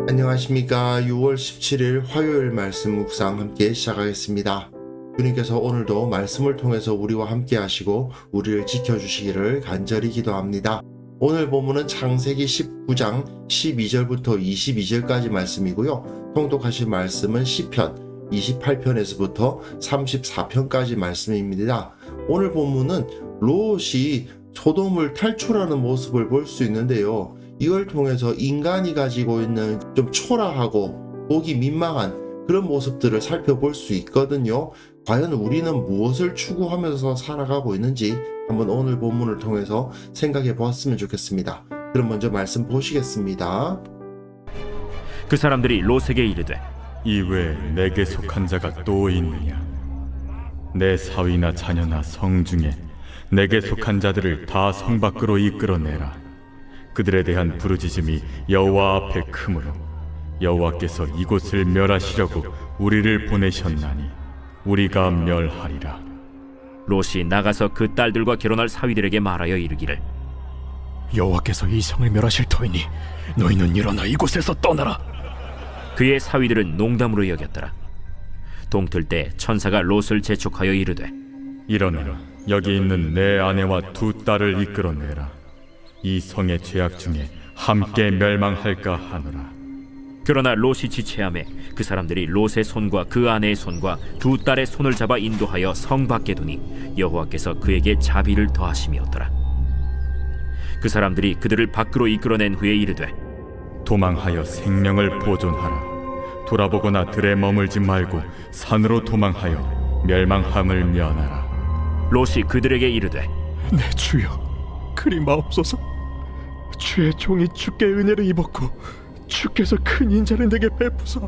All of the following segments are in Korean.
안녕하십니까. 6월 17일 화요일 말씀 묵상 함께 시작하겠습니다. 주님께서 오늘도 말씀을 통해서 우리와 함께 하시고 우리를 지켜주시기를 간절히 기도합니다. 오늘 본문은 창세기 19장 12절부터 22절까지 말씀이고요. 통독하실 말씀은 시편 28편에서부터 34편까지 말씀입니다. 오늘 본문은 롯이 소돔을 탈출하는 모습을 볼 수 있는데요. 이걸 통해서 인간이 가지고 있는 좀 초라하고 보기 민망한 그런 모습들을 살펴볼 수 있거든요. 과연 우리는 무엇을 추구하면서 살아가고 있는지 한번 오늘 본문을 통해서 생각해 보았으면 좋겠습니다. 그럼 먼저 말씀 보시겠습니다. 그 사람들이 롯에게 이르되 이외에 내게 속한 자가 또 있느냐? 내 사위나 자녀나 성 중에 내게 속한 자들을 다 성 밖으로 이끌어내라. 그들에 대한 부르짖음이 여호와 앞에 크므로 여호와께서 이곳을 멸하시려고 우리를 보내셨나니 우리가 멸하리라. 롯이 나가서 그 딸들과 결혼할 사위들에게 말하여 이르기를 여호와께서 이 성을 멸하실 터이니 너희는 일어나 이곳에서 떠나라. 그의 사위들은 농담으로 여겼더라. 동틀 때 천사가 롯을 재촉하여 이르되 일어나라. 여기 있는 내 아내와 두 딸을 이끌어내라. 이 성의 죄악 중에 함께 멸망할까 하노라. 그러나 롯이 지체하매 그 사람들이 롯의 손과 그 아내의 손과 두 딸의 손을 잡아 인도하여 성 밖에 두니 여호와께서 그에게 자비를 더하심이었더라. 그 사람들이 그들을 밖으로 이끌어낸 후에 이르되 도망하여 생명을 보존하라. 돌아보거나 들에 머물지 말고 산으로 도망하여 멸망함을 면하라. 롯이 그들에게 이르되 내 주여, 그리 마옵소서. 주의 종이 주께 은혜를 입었고 주께서 큰 인자를 내게 베푸사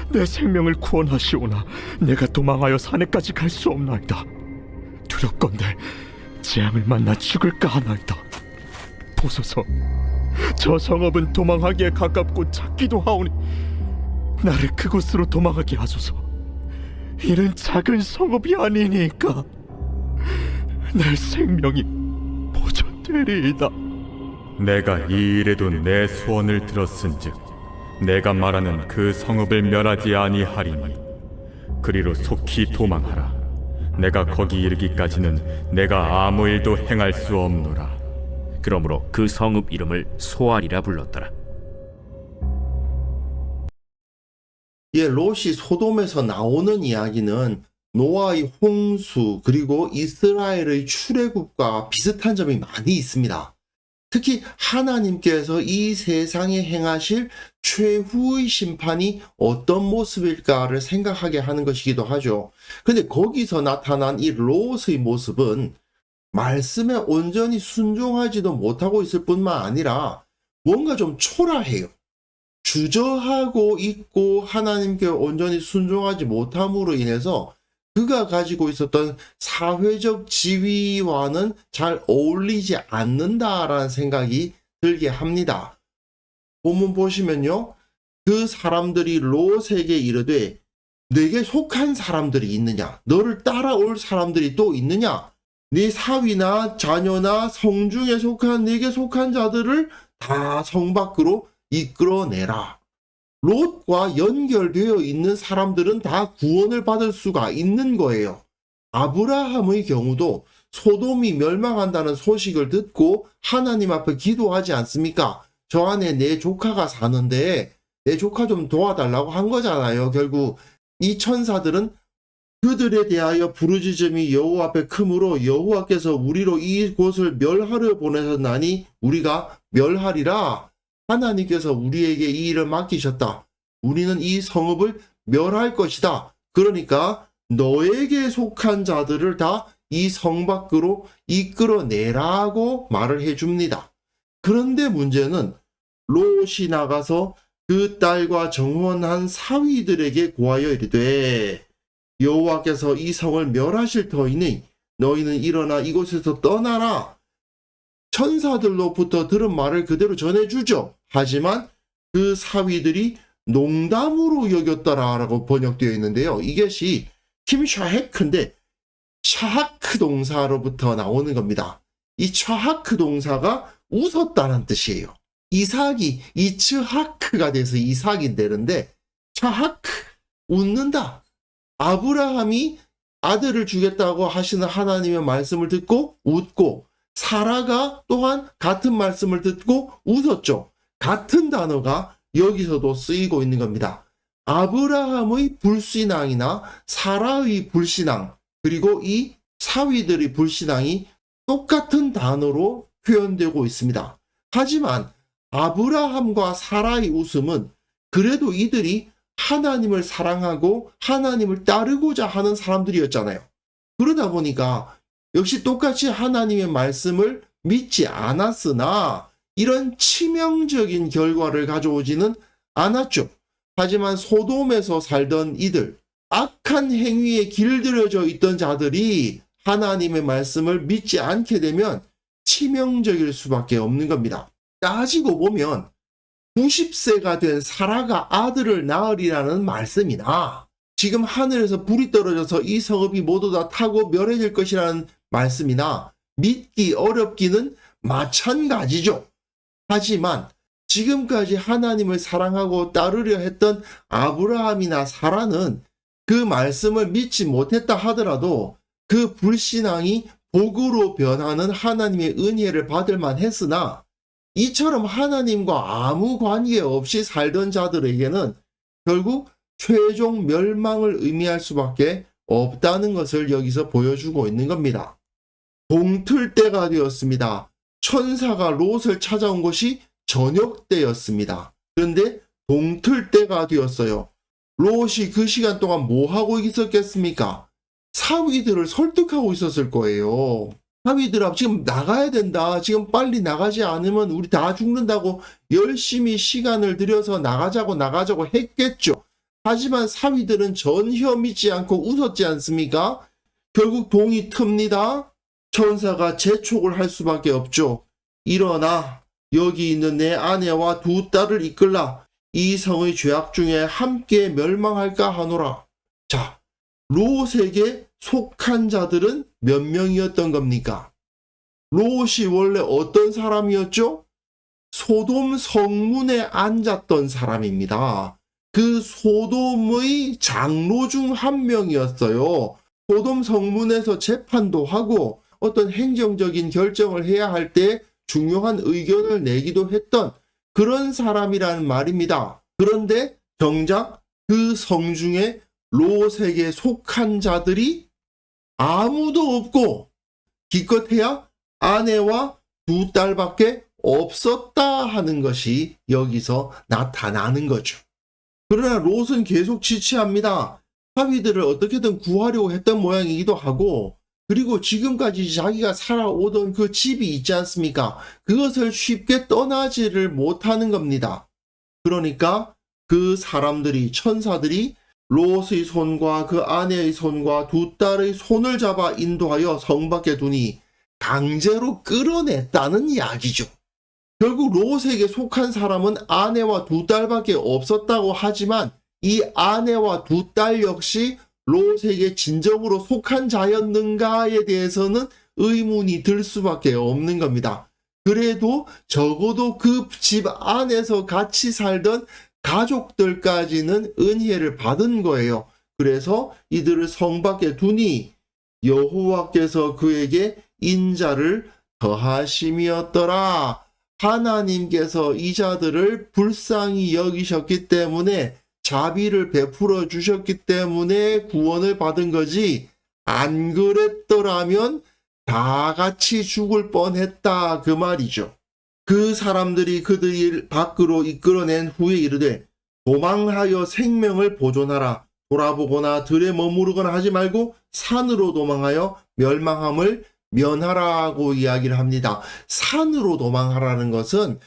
내 생명을 구원하시오나 내가 도망하여 산에까지 갈 수 없나이다. 두렵건대 재앙을 만나 죽을까 하나이다. 보소서, 저 성읍은 도망하기에 가깝고 작기도 하오니 나를 그곳으로 도망하게 하소서. 이는 작은 성읍이 아니니까 내 생명이 보존되리이다. 내가 이 일에도 내 소원을 들었은즉 내가 말하는 그 성읍을 멸하지 아니하리니 그리로 속히 도망하라. 내가 거기 이르기까지는 내가 아무 일도 행할 수 없노라. 그러므로 그 성읍 이름을 소알이라 불렀더라. 롯이 소돔에서 나오는 이야기는 노아의 홍수 그리고 이스라엘의 출애굽과 비슷한 점이 많이 있습니다. 특히 하나님께서 이 세상에 행하실 최후의 심판이 어떤 모습일까를 생각하게 하는 것이기도 하죠. 근데 거기서 나타난 이 롯의 모습은 말씀에 온전히 순종하지도 못하고 있을 뿐만 아니라 뭔가 좀 초라해요. 주저하고 있고 하나님께 온전히 순종하지 못함으로 인해서 그가 가지고 있었던 사회적 지위와는 잘 어울리지 않는다라는 생각이 들게 합니다. 본문 보시면요. 그 사람들이 롯에게 이르되 내게 속한 사람들이 있느냐? 너를 따라올 사람들이 또 있느냐? 네 사위나 자녀나 성중에 속한 내게 속한 자들을 다 성 밖으로 이끌어내라. 롯과 연결되어 있는 사람들은 다 구원을 받을 수가 있는 거예요. 아브라함의 경우도 소돔이 멸망한다는 소식을 듣고 하나님 앞에 기도하지 않습니까? 저 안에 내 조카가 사는데 내 조카 좀 도와달라고 한 거잖아요. 결국 이 천사들은 그들에 대하여 부르짖음이 여호와 앞에 크므로 여호와께서 우리로 이곳을 멸하려 보내셨나니 우리가 멸하리라. 하나님께서 우리에게 이 일을 맡기셨다. 우리는 이 성읍을 멸할 것이다. 그러니까 너에게 속한 자들을 다 이 성 밖으로 이끌어내라고 말을 해줍니다. 그런데 문제는 롯이 나가서 그 딸과 정혼한 사위들에게 고하여 이르되 여호와께서 이 성을 멸하실 터이니 너희는 일어나 이곳에서 떠나라. 천사들로부터 들은 말을 그대로 전해주죠. 하지만 그 사위들이 농담으로 여겼더라라고 번역되어 있는데요. 이것이 킴샤헤크인데 샤하크 동사로부터 나오는 겁니다. 이 샤하크 동사가 웃었다는 뜻이에요. 이삭이 이츠하크가 돼서 이삭이 되는데 차하크 웃는다. 아브라함이 아들을 주겠다고 하시는 하나님의 말씀을 듣고 웃고 사라가 또한 같은 말씀을 듣고 웃었죠. 같은 단어가 여기서도 쓰이고 있는 겁니다. 아브라함의 불신앙이나 사라의 불신앙 그리고 이 사위들의 불신앙이 똑같은 단어로 표현되고 있습니다. 하지만 아브라함과 사라의 웃음은 그래도 이들이 하나님을 사랑하고 하나님을 따르고자 하는 사람들이었잖아요. 그러다 보니까 역시 똑같이 하나님의 말씀을 믿지 않았으나 이런 치명적인 결과를 가져오지는 않았죠. 하지만 소돔에서 살던 이들, 악한 행위에 길들여져 있던 자들이 하나님의 말씀을 믿지 않게 되면 치명적일 수밖에 없는 겁니다. 따지고 보면 90세가 된 사라가 아들을 낳으리라는 말씀이나 지금 하늘에서 불이 떨어져서 이 성읍이 모두 다 타고 멸해질 것이라는 말씀이나 믿기 어렵기는 마찬가지죠. 하지만 지금까지 하나님을 사랑하고 따르려 했던 아브라함이나 사라는 그 말씀을 믿지 못했다 하더라도 그 불신앙이 복으로 변하는 하나님의 은혜를 받을 만했으나 이처럼 하나님과 아무 관계 없이 살던 자들에게는 결국 최종 멸망을 의미할 수밖에 없다는 것을 여기서 보여주고 있는 겁니다. 동틀 때가 되었습니다. 천사가 롯을 찾아온 것이 저녁 때였습니다. 그런데 동틀 때가 되었어요. 롯이 그 시간 동안 뭐 하고 있었겠습니까? 사위들을 설득하고 있었을 거예요. 사위들아 지금 나가야 된다. 지금 빨리 나가지 않으면 우리 다 죽는다고 열심히 시간을 들여서 나가자고 했겠죠. 하지만 사위들은 전혀 믿지 않고 웃었지 않습니까? 결국 동이 틉니다. 천사가 재촉을 할 수밖에 없죠. 일어나 여기 있는 내 아내와 두 딸을 이끌라. 이 성의 죄악 중에 함께 멸망할까 하노라. 자, 롯에게 속한 자들은 몇 명이었던 겁니까? 롯이 원래 어떤 사람이었죠? 소돔 성문에 앉았던 사람입니다. 그 소돔의 장로 중 한 명이었어요. 소돔 성문에서 재판도 하고 어떤 행정적인 결정을 해야 할 때 중요한 의견을 내기도 했던 그런 사람이라는 말입니다. 그런데 정작 그 성중에 롯에게 속한 자들이 아무도 없고 기껏해야 아내와 두 딸밖에 없었다 하는 것이 여기서 나타나는 거죠. 그러나 롯은 계속 지체합니다. 사위들을 어떻게든 구하려고 했던 모양이기도 하고 그리고 지금까지 자기가 살아오던 그 집이 있지 않습니까? 그것을 쉽게 떠나지를 못하는 겁니다. 그러니까 그 사람들이 천사들이 롯의 손과 그 아내의 손과 두 딸의 손을 잡아 인도하여 성 밖에 두니 강제로 끌어냈다는 이야기죠. 결국 롯에게 속한 사람은 아내와 두 딸밖에 없었다고 하지만 이 아내와 두 딸 역시 롯에게 진정으로 속한 자였는가에 대해서는 의문이 들 수밖에 없는 겁니다. 그래도 적어도 그 집 안에서 같이 살던 가족들까지는 은혜를 받은 거예요. 그래서 이들을 성 밖에 두니 여호와께서 그에게 인자를 더하심이었더라. 하나님께서 이 자들을 불쌍히 여기셨기 때문에 자비를 베풀어 주셨기 때문에 구원을 받은 거지 안 그랬더라면 다 같이 죽을 뻔했다 그 말이죠. 그 사람들이 그들을 밖으로 이끌어낸 후에 이르되 도망하여 생명을 보존하라. 돌아보거나 들에 머무르거나 하지 말고 산으로 도망하여 멸망함을 면하라고 이야기를 합니다. 산으로 도망하라는 것은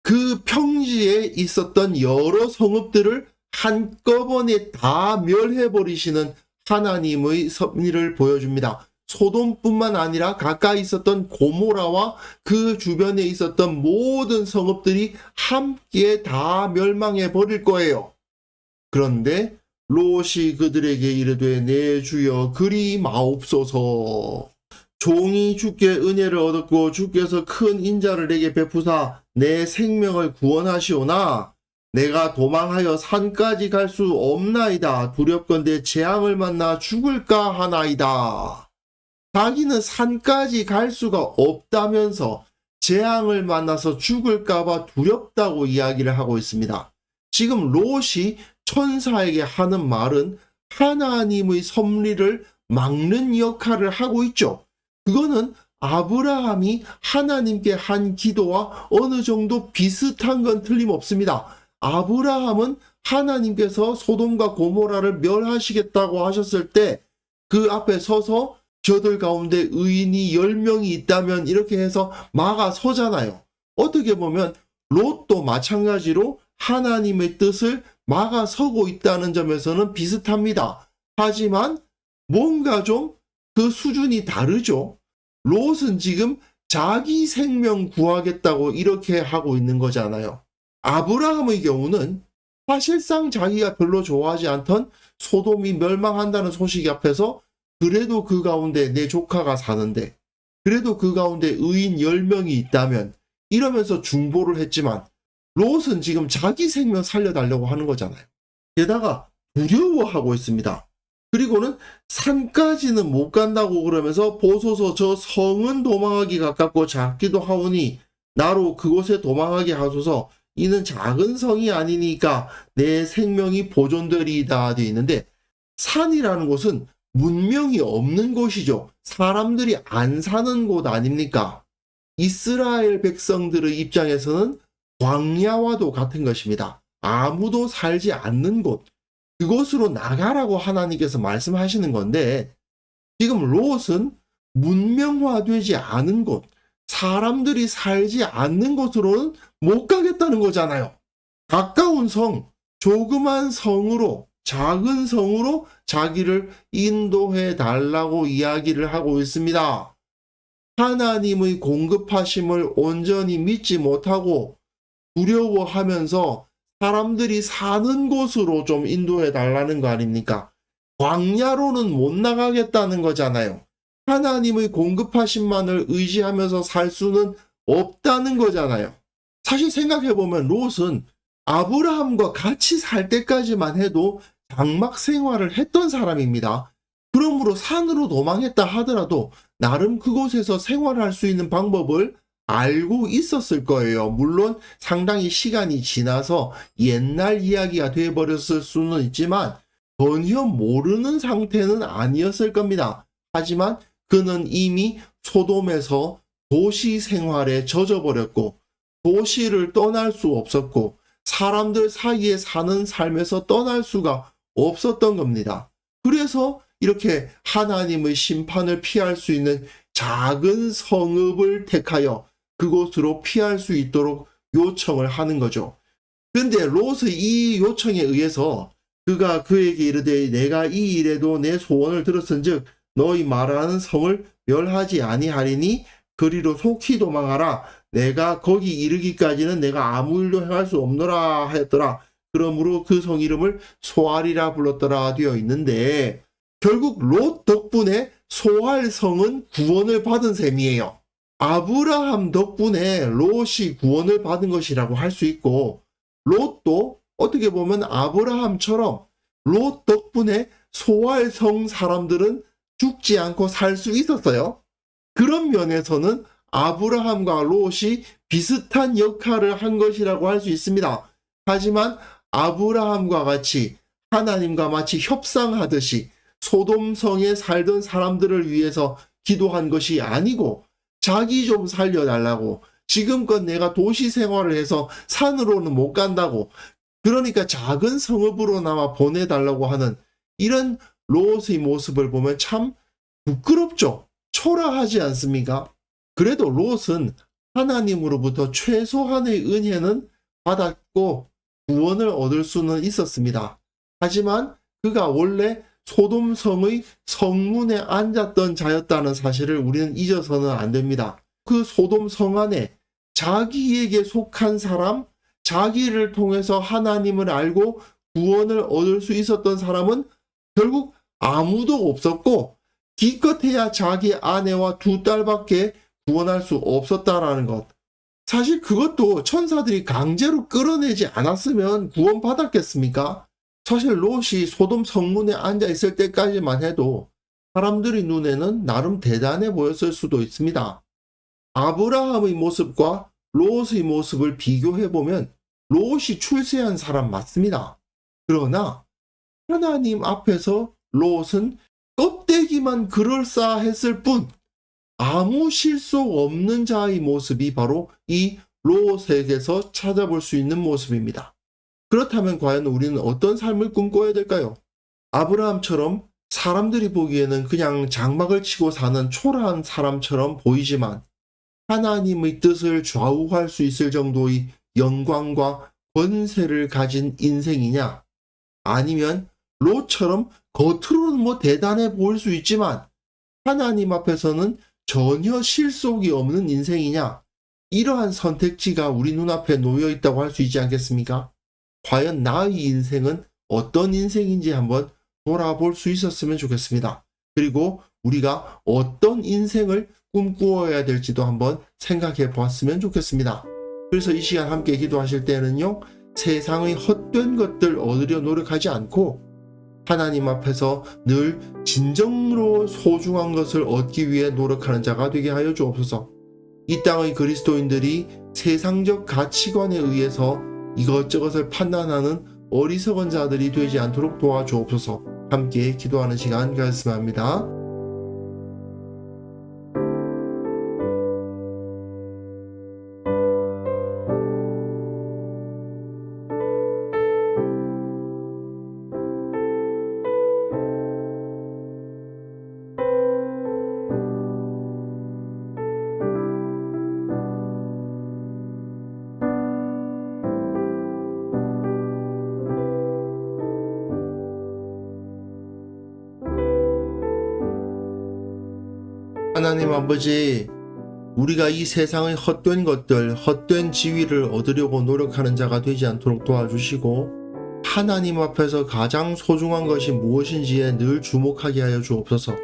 그 평지에 있었던 여러 성읍들을 한꺼번에 다 멸해버리시는 하나님의 섭리를 보여줍니다. 소돔뿐만 아니라 가까이 있었던 고모라와 그 주변에 있었던 모든 성읍들이 함께 다 멸망해 버릴 거예요. 그런데 롯이 그들에게 이르되 내 주여 그리 마옵소서. 종이 주께 은혜를 얻었고 주께서 큰 인자를 내게 베푸사 내 생명을 구원하시오나 내가 도망하여 산까지 갈 수 없나이다. 두렵건대 재앙을 만나 죽을까 하나이다. 자기는 산까지 갈 수가 없다면서 재앙을 만나서 죽을까봐 두렵다고 이야기를 하고 있습니다. 지금 롯이 천사에게 하는 말은 하나님의 섭리를 막는 역할을 하고 있죠. 그거는 아브라함이 하나님께 한 기도와 어느 정도 비슷한 건 틀림없습니다. 아브라함은 하나님께서 소돔과 고모라를 멸하시겠다고 하셨을 때 그 앞에 서서 저들 가운데 의인이 10명이 있다면 이렇게 해서 막아서잖아요. 어떻게 보면 롯도 마찬가지로 하나님의 뜻을 막아서고 있다는 점에서는 비슷합니다. 하지만 뭔가 좀 그 수준이 다르죠. 롯은 지금 자기 생명 구하겠다고 이렇게 하고 있는 거잖아요. 아브라함의 경우는 사실상 자기가 별로 좋아하지 않던 소돔이 멸망한다는 소식 앞에서 그래도 그 가운데 내 조카가 사는데, 그래도 그 가운데 의인 10명이 있다면 이러면서 중보를 했지만 롯은 지금 자기 생명 살려달라고 하는 거잖아요. 게다가 두려워하고 있습니다. 그리고는 산까지는 못 간다고 그러면서 보소서 저 성은 도망하기 가깝고 작기도 하오니 나로 그곳에 도망하게 하소서 이는 작은 성이 아니니까 내 생명이 보존되리이다 되어 있는데 산이라는 곳은 문명이 없는 곳이죠. 사람들이 안 사는 곳 아닙니까? 이스라엘 백성들의 입장에서는 광야와도 같은 것입니다. 아무도 살지 않는 곳, 그곳으로 나가라고 하나님께서 말씀하시는 건데 지금 롯은 문명화되지 않은 곳, 사람들이 살지 않는 곳으로는 못 가겠다는 거잖아요. 가까운 성, 조그만 성으로, 작은 성으로 자기를 인도해 달라고 이야기를 하고 있습니다. 하나님의 공급하심을 온전히 믿지 못하고 두려워하면서 사람들이 사는 곳으로 좀 인도해 달라는 거 아닙니까? 광야로는 못 나가겠다는 거잖아요. 하나님의 공급하심만을 의지하면서 살 수는 없다는 거잖아요. 사실 생각해보면 롯은 아브라함과 같이 살 때까지만 해도 장막 생활을 했던 사람입니다. 그러므로 산으로 도망했다 하더라도 나름 그곳에서 생활할 수 있는 방법을 알고 있었을 거예요. 물론 상당히 시간이 지나서 옛날 이야기가 되어버렸을 수는 있지만 전혀 모르는 상태는 아니었을 겁니다. 하지만 그는 이미 소돔에서 도시 생활에 젖어버렸고 도시를 떠날 수 없었고 사람들 사이에 사는 삶에서 떠날 수가 없었던 겁니다. 그래서 이렇게 하나님의 심판을 피할 수 있는 작은 성읍을 택하여 그곳으로 피할 수 있도록 요청을 하는 거죠. 그런데 롯의 이 요청에 의해서 그가 그에게 이르되 내가 이 일에도 내 소원을 들었은즉 너희 말하는 성을 멸하지 아니하리니 그리로 속히 도망하라. 내가 거기 이르기까지는 내가 아무 일도 행할 수 없노라 하였더라. 그러므로 그 성 이름을 소알이라 불렀더라 되어 있는데 결국 롯 덕분에 소알성은 구원을 받은 셈이에요. 아브라함 덕분에 롯이 구원을 받은 것이라고 할 수 있고 롯도 어떻게 보면 아브라함처럼 롯 덕분에 소알성 사람들은 죽지 않고 살 수 있었어요. 그런 면에서는 아브라함과 롯이 비슷한 역할을 한 것이라고 할 수 있습니다. 하지만 아브라함과 같이 하나님과 마치 협상하듯이 소돔성에 살던 사람들을 위해서 기도한 것이 아니고 자기 좀 살려달라고 지금껏 내가 도시 생활을 해서 산으로는 못 간다고 그러니까 작은 성읍으로나마 보내달라고 하는 이런 롯의 모습을 보면 참 부끄럽죠. 초라하지 않습니까? 그래도 롯은 하나님으로부터 최소한의 은혜는 받았고 구원을 얻을 수는 있었습니다. 하지만 그가 원래 소돔성의 성문에 앉았던 자였다는 사실을 우리는 잊어서는 안 됩니다. 그 소돔성 안에 자기에게 속한 사람, 자기를 통해서 하나님을 알고 구원을 얻을 수 있었던 사람은 결국 아무도 없었고 기껏해야 자기 아내와 2딸밖에 구원할 수 없었다라는 것. 사실 그것도 천사들이 강제로 끌어내지 않았으면 구원받았겠습니까? 사실 롯이 소돔 성문에 앉아 있을 때까지만 해도 사람들의 눈에는 나름 대단해 보였을 수도 있습니다. 아브라함의 모습과 롯의 모습을 비교해보면 롯이 출세한 사람 맞습니다. 그러나 하나님 앞에서 롯은 껍데기만 그럴싸했을 뿐 아무 실속 없는 자의 모습이 바로 이 롯에게서 찾아볼 수 있는 모습입니다. 그렇다면 과연 우리는 어떤 삶을 꿈꿔야 될까요? 아브라함처럼 사람들이 보기에는 그냥 장막을 치고 사는 초라한 사람처럼 보이지만 하나님의 뜻을 좌우할 수 있을 정도의 영광과 권세를 가진 인생이냐? 아니면 롯처럼 겉으로는 대단해 보일 수 있지만 하나님 앞에서는 전혀 실속이 없는 인생이냐? 이러한 선택지가 우리 눈앞에 놓여 있다고 할 수 있지 않겠습니까? 과연 나의 인생은 어떤 인생인지 한번 돌아볼 수 있었으면 좋겠습니다. 그리고 우리가 어떤 인생을 꿈꾸어야 될지도 한번 생각해 보았으면 좋겠습니다. 그래서 이 시간 함께 기도하실 때는요, 세상의 헛된 것들 얻으려 노력하지 않고 하나님 앞에서 늘 진정으로 소중한 것을 얻기 위해 노력하는 자가 되게 하여 주옵소서. 이 땅의 그리스도인들이 세상적 가치관에 의해서 이것저것을 판단하는 어리석은 자들이 되지 않도록 도와주옵소서. 함께 기도하는 시간 가졌으면 합니다. 하나님 아버지, 우리가 이 세상의 헛된 것들, 헛된 지위를 얻으려고 노력하는 자가 되지 않도록 도와주시고 하나님 앞에서 가장 소중한 것이 무엇인지에 늘 주목하게 하여 주옵소서.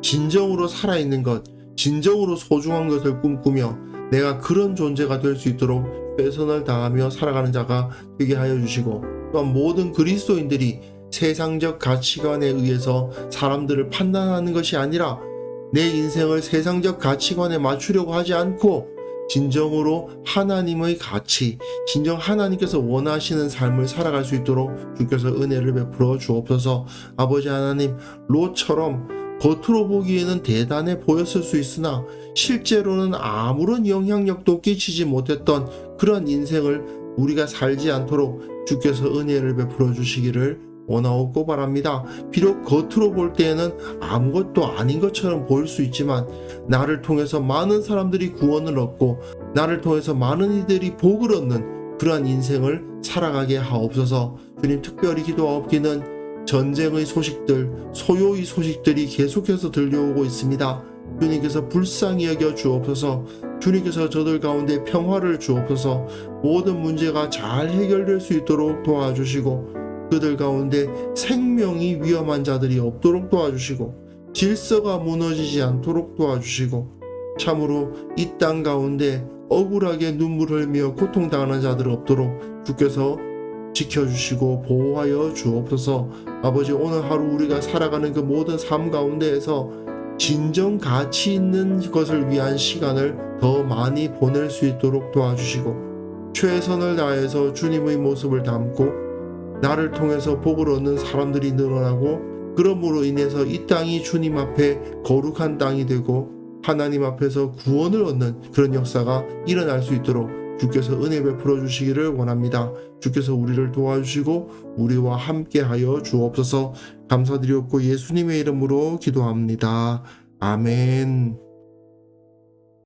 진정으로 살아있는 것, 진정으로 소중한 것을 꿈꾸며 내가 그런 존재가 될 수 있도록 최선을 다하며 살아가는 자가 되게 하여 주시고, 또한 모든 그리스도인들이 세상적 가치관에 의해서 사람들을 판단하는 것이 아니라 내 인생을 세상적 가치관에 맞추려고 하지 않고 진정으로 하나님의 가치, 진정 하나님께서 원하시는 삶을 살아갈 수 있도록 주께서 은혜를 베풀어 주옵소서. 아버지 하나님, 롯처럼 겉으로 보기에는 대단해 보였을 수 있으나 실제로는 아무런 영향력도 끼치지 못했던 그런 인생을 우리가 살지 않도록 주께서 은혜를 베풀어 주시기를 원하옵고 바랍니다. 비록 겉으로 볼 때에는 아무것도 아닌 것처럼 보일 수 있지만 나를 통해서 많은 사람들이 구원을 얻고 나를 통해서 많은 이들이 복을 얻는 그러한 인생을 살아가게 하옵소서. 주님, 특별히 기도하옵기는 전쟁의 소식들, 소요의 소식들이 계속해서 들려오고 있습니다. 주님께서 불쌍히 여겨 주옵소서. 주님께서 저들 가운데 평화를 주옵소서. 모든 문제가 잘 해결될 수 있도록 도와주시고 그들 가운데 생명이 위험한 자들이 없도록 도와주시고 질서가 무너지지 않도록 도와주시고 참으로 이 땅 가운데 억울하게 눈물 흘리며 고통당하는 자들 없도록 주께서 지켜주시고 보호하여 주옵소서. 아버지, 오늘 하루 우리가 살아가는 그 모든 삶 가운데에서 진정 가치 있는 것을 위한 시간을 더 많이 보낼 수 있도록 도와주시고 최선을 다해서 주님의 모습을 담고 나를 통해서 복을 얻는 사람들이 늘어나고 그러므로 인해서 이 땅이 주님 앞에 거룩한 땅이 되고 하나님 앞에서 구원을 얻는 그런 역사가 일어날 수 있도록 주께서 은혜 베풀어 주시기를 원합니다. 주께서 우리를 도와주시고 우리와 함께하여 주옵소서. 감사드리옵고 예수님의 이름으로 기도합니다. 아멘.